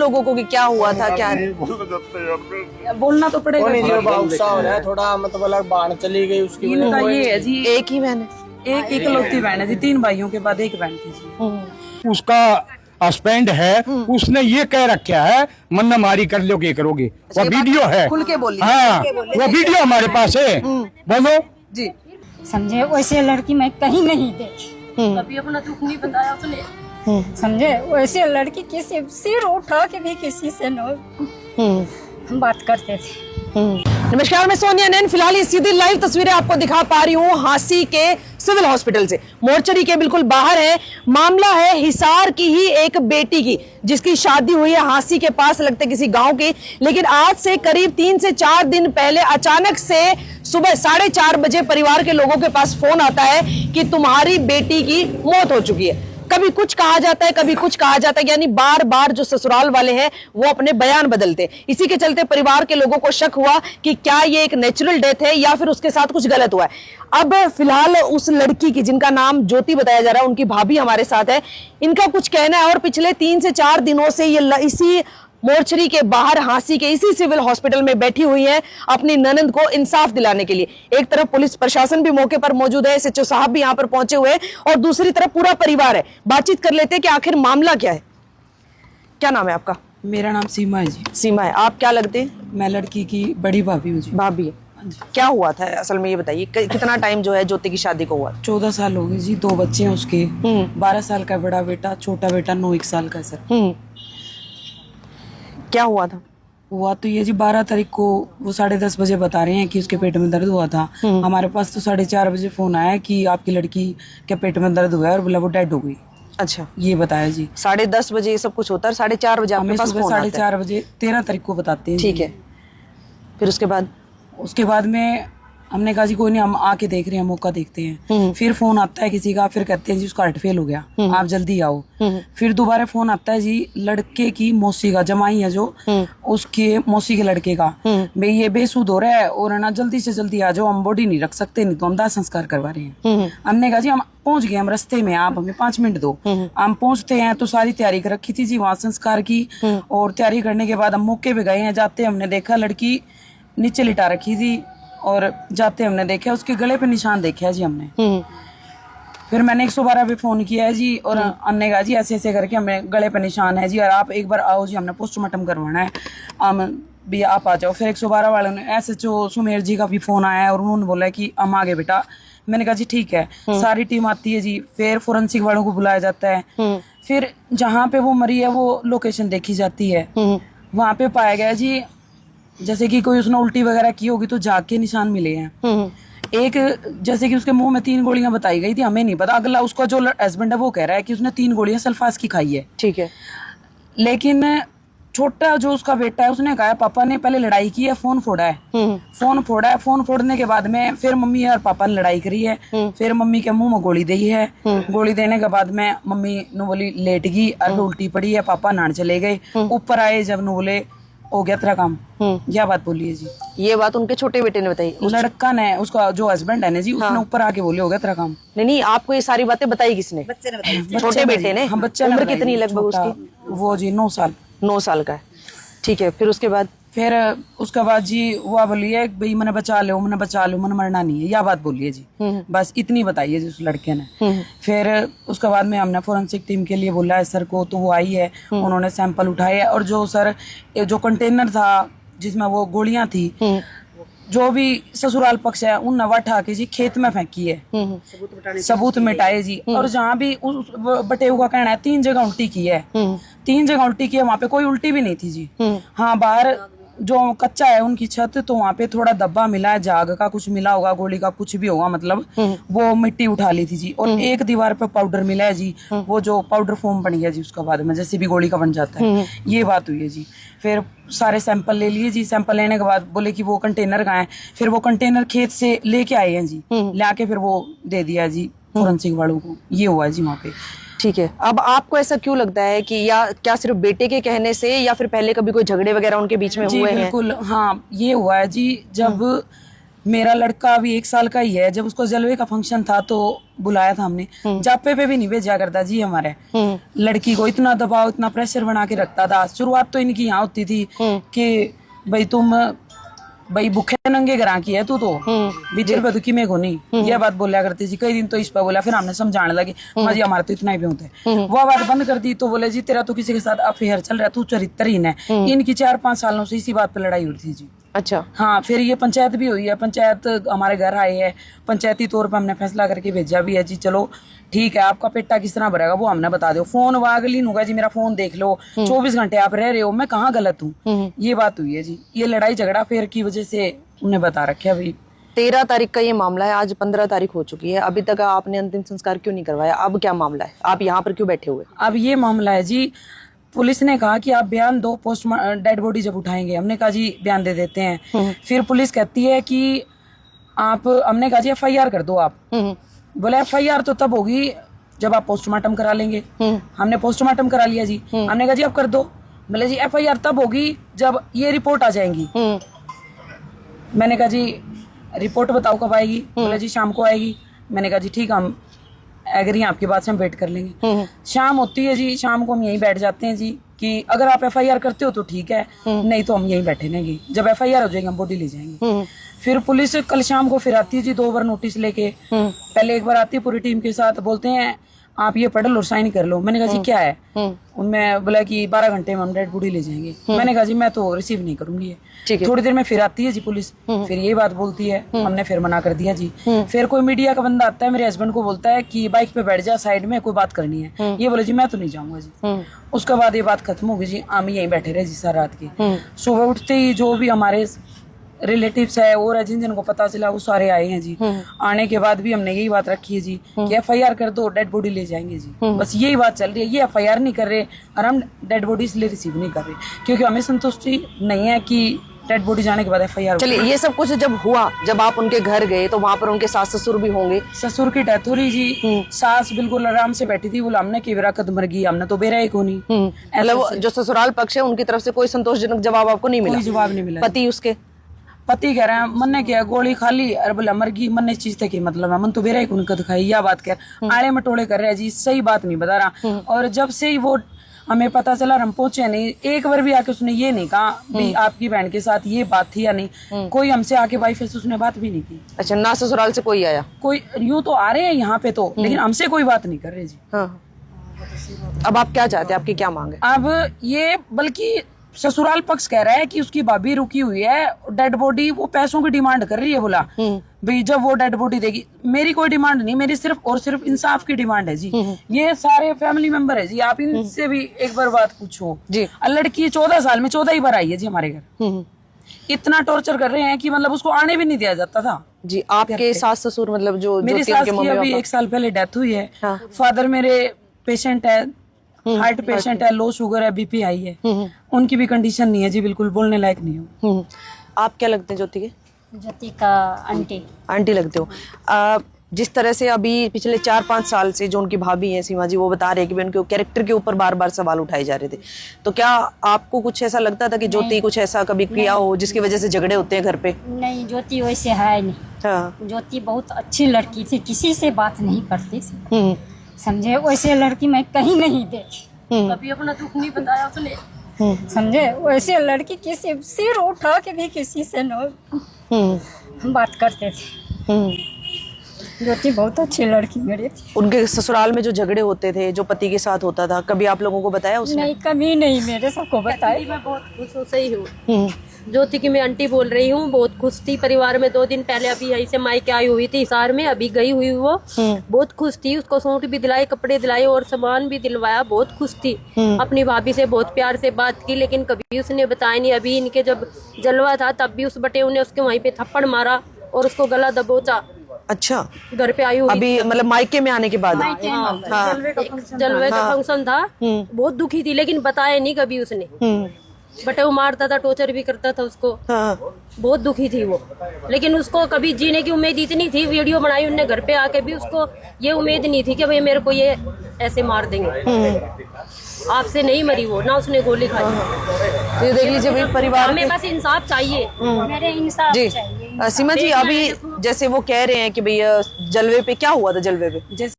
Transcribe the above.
लोगों को कि क्या हुआ था, क्या बोलना तो पड़ेगा। थोड़ा मतलब अलग बाहर चली गई उसकी ये है जी, एक ही बहन है? एक इकलौती बहन है जी, 3 भाइयों के बाद एक बहन थी जी। उसका हस्बैंड है, उसने ये कह रखा है मन्ना मारी कर लो के करोगे। वो वीडियो है, खुल के बोलिए। हाँ वो वीडियो हमारे पास है। बोलो जी। समझे, वैसे लड़की मैं कहीं नहीं देखी। अभी अपना दुख नहीं बताया उसने। समझे, वैसे लड़की किसी सिर उठा के भी किसी से न हम बात करते थे। नमस्कार, मैं सोनिया नैन। फिलहाल ये सीधी लाइव तस्वीरें आपको दिखा पा रही हूँ हांसी के सिविल हॉस्पिटल से, मोर्चरी के बिल्कुल बाहर है। मामला है हिसार की ही एक बेटी की, जिसकी शादी हुई है हांसी के पास, लगते किसी गांव की। लेकिन आज से करीब 3 से 4 दिन पहले अचानक से सुबह 4:30 बजे परिवार के लोगों के पास फोन आता है कि तुम्हारी बेटी की मौत हो चुकी है। कभी कुछ कहा जाता है, कभी कुछ कहा जाता है, यानी बार बार जो ससुराल वाले हैं वो अपने बयान बदलते। इसी के चलते परिवार के लोगों को शक हुआ कि क्या ये एक नेचुरल डेथ है या फिर उसके साथ कुछ गलत हुआ है। अब फिलहाल उस लड़की की, जिनका नाम ज्योति बताया जा रहा है, उनकी भाभी हमारे साथ है। इनका कुछ कहना है और पिछले 3 से 4 दिनों से ये इसी मोर्चरी के बाहर हांसी के इसी सिविल हॉस्पिटल में बैठी हुई है अपनी ननंद को इंसाफ दिलाने के लिए। एक तरफ पुलिस प्रशासन भी मौके पर मौजूद है, एसएचओ साहब भी यहाँ पर पहुंचे हुए हैं, और दूसरी तरफ पूरा परिवार है। बातचीत कर लेते हैं कि आखिर मामला क्या है। क्या नाम है आपका? मेरा नाम सीमा है जी। सीमा है। आप क्या लगते हैं? मैं लड़की की बड़ी भाभी हूँ जी। भाभी है। क्या हुआ था असल में, ये बताइए। कितना टाइम जो है ज्योति की शादी को हुआ? 14 साल हो गए जी। 2 बच्चे हैं उसके। 12 साल का बड़ा बेटा, छोटा बेटा 9-1 साल का है सर। क्या हुआ था? हुआ तो ये जी 12 तारीख को वो 10:30 बजे बता रहे हैं कि उसके पेट में दर्द हुआ था। हमारे पास तो 4:30 बजे फोन आया कि आपकी लड़की के पेट में दर्द हुआ है और बोला वो डेड हो गई। अच्छा, ये बताया जी। 10:30 बजे ये सब कुछ होता है, 4:30 बजे आपके पास फोन आता है? 4:30 बजे 13 तारीख को बताते हैं। ठीक है। फिर उसके बाद में हमने कहा जी कोई नहीं, हम आके देख रहे हैं, मौका देखते हैं। फिर फोन आता है किसी का, फिर कहते हैं जी उसका हार्ट फेल हो गया, आप जल्दी आओ। फिर दोबारा फोन आता है जी लड़के की मौसी का, जमाई है जो, उसके मौसी के लड़के का, भाई ये बेसुध हो रहा है और ना जल्दी से जल्दी आ जाओ, हम बॉडी नहीं रख सकते, नहीं तो हम दाह संस्कार करवा रहे हैं। हमने कहा जी हम पहुंच गए, हम रास्ते में, आप हमें 5 मिनट दो। हम पहुंचते हैं तो सारी तैयारी कर रखी थी जी वहाँ संस्कार की, और तैयारी करने के बाद हम मौके पे गए हैं। जाते हमने देखा लड़की नीचे लिटा रखी थी, और जाते हमने देखा उसके गले पे निशान देखे है जी हमने। फिर मैंने 112 पे फोन किया है जी, और हमने कहा जी ऐसे ऐसे करके हमें गले पे निशान है जी, और आप एक बार आओ जी, हमने पोस्टमार्टम करवाना है, भी आप आ जाओ। फिर 112 वालों ने, एसएचओ सुमेर जी का भी फोन आया और उन्होंने बोला कि हम आ गए बेटा। मैंने कहा जी ठीक है। सारी टीम आती है जी, फिर फोरेंसिक वालों को बुलाया जाता है। फिर जहाँ पे वो मरी है वो लोकेशन देखी जाती है। वहाँ पे पाया गया जी जैसे कि कोई उसने उल्टी वगैरह की होगी तो जाग के निशान मिले हैं। एक जैसे कि उसके मुंह में 3 गोलियां बताई गई थी, हमें नहीं पता। अगला उसका जो हस्बैंड है वो कह रहा है कि उसने 3 गोलियां सल्फास की खाई है। ठीक है। लेकिन छोटा जो उसका बेटा है उसने कहा पापा ने पहले लड़ाई की है, फोन फोड़ा है। फोन फोड़ने के बाद में फिर मम्मी और पापा ने लड़ाई करी है। फिर मम्मी के मुंह में गोली दी है। गोली देने के बाद में मम्मी ने बोली लेट गई और उल्टी पड़ी है, पापा नहाने चले गए। ऊपर आए जब ने बोले हो गया तेरा काम। यह बात बोली है जी। ये बात उनके छोटे बेटे ने बताई? लड़का ने, उसका जो हस्बैंड है ना जी, उसने ऊपर आके बोले हो गया तेरा काम। नहीं, आपको ये सारी बातें बताई किसने? बच्चे ने बताई। छोटे बेटे ने? हाँ, बच्चा। उम्र कितनी लगभग उसकी? वो जी 9 साल। 9 साल का है। ठीक है। फिर उसके बाद जी वो बोली है भाई मैंने बचा लो, मैंने मरना नहीं है, यह बात बोली है जी। बस इतनी बताई है जी उस लड़के ने। फिर उसके बाद में हमने फोरेंसिक टीम के लिए बोला है सर को, तो वो आई है, उन्होंने सैंपल उठाए है, और जो सर जो कंटेनर था जिसमें वो गोलियां थी, जो भी ससुराल पक्ष है उन नवा उठा के जी खेत में फेंकी है, सबूत मिटाए जी। और जहाँ भी उस बटेऊ का कहना है 3 जगह उल्टी की है, 3 जगह उल्टी की है, वहाँ पे कोई उल्टी भी नहीं थी जी। हाँ, बाहर जो कच्चा है उनकी छत, तो वहाँ पे थोड़ा धब्बा मिला है, जाग का कुछ मिला होगा, गोली का कुछ भी होगा, मतलब वो मिट्टी उठा ली थी जी। और एक दीवार पे पाउडर मिला है जी, वो जो पाउडर फॉर्म बन गया जी उसका बाद में, जैसे भी गोली का बन जाता है। ये बात हुई है जी। फिर सारे सैंपल ले लिए जी। सैंपल लेने के बाद बोले कि वो कंटेनर कहाँ है। फिर वो कंटेनर खेत से लेके आए हैं जी, लाके फिर वो दे दिया जी फोरेंसिक वालों को। ये हुआ है जी वहाँ पे। ठीक है। अब आपको ऐसा क्यों लगता है कि या क्या सिर्फ बेटे के कहने से, या फिर पहले कभी कोई झगड़े वगैरह उनके बीच में हुए हैं? बिल्कुल, हाँ, ये हुआ है जी। जब मेरा लड़का अभी 1 साल का ही है। जब उसको जलवे का फंक्शन था तो बुलाया था हमने, जापे पे भी नहीं भेजा करता जी हमारे। लड़की को इतना दबाव, इतना प्रेशर बना के रखता था। शुरुआत तो इनकी यहाँ होती थी कि भाई तुम भाई भूखे नंगे घरा की है तू तो बिचर पे दुखी में को नहीं, ये बात बोला करती जी। कई दिन तो इस पर बोला, फिर हमने समझाने लगे माँ जी हमारा तो इतना ही होता है। वो बात बंद कर दी तो बोले जी तेरा तो किसी के साथ अफेयर चल रहा है, तू चरित्रहीन है। इनकी 4-5 सालों से इसी बात पे लड़ाई हुई थी जी। अच्छा। हाँ, फिर ये पंचायत भी हुई है, पंचायत हमारे घर आए है, पंचायती तौर पर हमने फैसला करके भेजा भी है जी। चलो ठीक है, आपका पेटा किस तरह भरेगा वो हमने बता दो। फोन वागली होगा जी, मेरा फोन देख लो, 24 घंटे आप रह रहे हो, मैं कहाँ गलत हूँ, ये बात हुई है जी। ये लड़ाई झगड़ा फिर की वजह से उन्हें बता रखा भाई। 13 तारीख का ये मामला है, आज 15 तारीख हो चुकी है, अभी तक आपने अंतिम संस्कार क्यों नहीं करवाया? अब क्या मामला है, आप यहाँ पर क्यों बैठे हुए? अब ये मामला है जी, पुलिस ने कहा कि आप बयान दो, पोस्ट डेड बॉडी जब उठाएंगे। हमने कहा जी बयान दे देते हैं। फिर पुलिस कहती है कि आप, हमने कहा जी FIR कर दो आप। बोले FIR तो तब होगी जब आप पोस्टमार्टम करा लेंगे। हमने पोस्टमार्टम करा लिया जी। हमने कहा जी आप कर दो। बोले जी FIR तब होगी जब ये रिपोर्ट आ जाएंगी। मैंने कहा जी रिपोर्ट बताओ कब आएगी? बोले जी शाम को आएगी। मैंने कहा जी ठीक, हम एग्री हैं आपकी बात से, हम वेट कर लेंगे। शाम होती है जी, शाम को हम यहीं बैठ जाते हैं जी कि अगर आप FIR करते हो तो ठीक है, नहीं तो हम यहीं बैठे रहेंगे। जब FIR हो जाएगी हम बॉडी ले जाएंगे। फिर पुलिस कल शाम को फिर आती है जी 2 बार नोटिस लेके। पहले एक बार आती है पूरी टीम के साथ, बोलते हैं आप ये पढ़ लो और साइन कर लो। मैंने कहा जी क्या है? उनमें बोला कि 12 घंटे में हम डेड बॉडी ले जाएंगे। मैंने कहा जी मैं तो रिसीव नहीं करूंगी ये। थोड़ी देर में फिर आती है जी पुलिस, फिर ये बात बोलती है। हमने फिर मना कर दिया जी। फिर कोई मीडिया का बंदा आता है, मेरे हस्बैंड को बोलता है कि बाइक पे बैठ जा, साइड में कोई बात करनी है। ये बोले जी मैं तो नहीं जाऊंगा जी। उसके बाद ये बात खत्म हो गई जी। हम यहीं बैठे रहे जी सारी रात की। सुबह उठते ही जो भी हमारे रिलेटिव्स है और जिन जिनको पता चला वो सारे आए हैं जी। आने के बाद भी हमने यही बात रखी है जी कि FIR कर दो, डेड बॉडी ले जाएंगे जी। बस यही बात चल रही है। ये FIR नहीं कर रहे और हम डेड बॉडी इसलिए रिसीव नहीं कर रहे क्योंकि हमें संतुष्टि नहीं है कि डेड बॉडी जाने के बाद FIR। चलिए, ये सब कुछ जब हुआ, जब आप उनके घर गए तो वहाँ पर उनके सास ससुर भी होंगे? ससुर की डेथ हो रही जी। सास बिल्कुल आराम से बैठी थी, बोला हमने कि बेरा कद मर गई, हमने तो बेरा ही को नहीं। मतलब जो ससुराल पक्ष है उनकी तरफ से कोई संतोषजनक जवाब आपको नहीं मिला? कोई जवाब नहीं मिला। पति उसके? पति कह रहे हैं मन ने क्या गोली खा ली, अरे बोला मर गई, मन ने चीज थे की मतलब है, मन तो बेरा ही को कद खाई, या बात कर आड़े मटोले कर रहे हैं जी। सही बात नहीं बता रहा। और जब से ही वो हमें पता चला, हम पहुंचे नहीं, एक बार भी आके उसने ये नहीं कहा भी आपकी बहन के साथ ये बात थी या नहीं। कोई हमसे आके वाइफ से उसने बात भी नहीं की। अच्छा, ना ससुराल से कोई आया? कोई यूं तो आ रहे हैं यहाँ पे तो, लेकिन हमसे कोई बात नहीं कर रहे जी। हाँ। अब आप क्या चाहते हैं, आपकी क्या मांग है? अब ये बल्कि ससुराल पक्ष कह रहा है कि उसकी भाभी रुकी हुई है, डेड बॉडी वो पैसों की डिमांड कर रही है। बोला भाई जब वो डेड बॉडी देगी, मेरी कोई डिमांड नहीं, मेरी सिर्फ और सिर्फ इंसाफ की डिमांड है जी। ये सारे फैमिली मेंबर है जी, आप इनसे भी एक बार बात पूछो जी। लड़की 14 साल में 14 ही बार आई है जी हमारे घर। इतना टॉर्चर कर रहे हैं कि मतलब उसको आने भी नहीं दिया जाता था जी। आपके सास ससुर मतलब जो मेरी सास की अभी 1 साल पहले डेथ हुई है। फादर मेरे पेशेंट है, हार्ट पेशेंट है, लो शुगर है, BP हाई है। उनकी भी कंडीशन नहीं है जी, बिल्कुल बोलने लायक नहीं हो। आप क्या लगते हैं ज्योति के? ज्योति का आंटी लगते हो। जिस तरह से अभी पिछले 4-5 साल से जो उनकी भाभी हैं सीमा जी, वो बता रहे हैं कि उनके कैरेक्टर के ऊपर बार बार सवाल उठाए जा रहे थे, तो क्या आपको कुछ ऐसा लगता था कि ज्योति कुछ ऐसा कभी किया हो जिसकी वजह से झगड़े होते हैं घर पे? नहीं, ज्योति वैसे है नहीं। हाँ। ज्योति बहुत अच्छी लड़की थी, किसी से बात नहीं करती थी, समझे। वैसे लड़की मैं कहीं नहीं देखी, कभी अपना दुख नहीं बताया उसने, समझे। वैसे लड़की किसी सिर उठा के भी किसी से न बात करते थे। ज्योति बहुत अच्छी लड़की मेरी थी। उनके ससुराल में जो झगड़े होते थे, जो पति के साथ होता था, कभी आप लोगों को बताया उसने? नहीं, कभी नहीं मेरे सबको बताया। मैं बहुत खुश हूँ, सही हूँ। ज्योति की मैं आंटी बोल रही हूँ, बहुत खुश थी परिवार में। 2 दिन पहले अभी यहीं से मायके आई हुई थी हिसार में, अभी गई हुई वो। बहुत खुश थी, उसको सूट भी दिलाए, कपड़े दिलाए और सामान भी दिलवाया, बहुत खुश थी। अपनी भाभी से बहुत प्यार से बात की, लेकिन कभी उसने बताया नहीं। अभी इनके जब जलवा था तब भी उस बटे ने उसके वहीं पे थप्पड़ मारा और उसको गला दबोचा। अच्छा, घर पे आई हुई अभी मतलब मायके में आने के बाद? हाँ, जलवे का फंक्शन था, बहुत दुखी थी, लेकिन बताया नहीं कभी उसने। बटे वो मारता था, टॉर्चर भी करता था उसको। हाँ। बहुत दुखी थी वो, लेकिन उसको कभी जीने की उम्मीद इतनी थी। वीडियो बनाई उनने घर पे आके भी, उसको ये उम्मीद नहीं थी कि भाई मेरे को ये ऐसे मार देंगे। आपसे नहीं मरी वो, ना उसने गोली खाई। तो ये देख लीजिए परिवार हमें बस इंसाफ चाहिए, मेरे इंसाफ जी। चाहिए। सीमा जी, अभी जैसे वो कह रहे हैं कि भैया जलवे पे क्या हुआ था, जलवे पे जैसे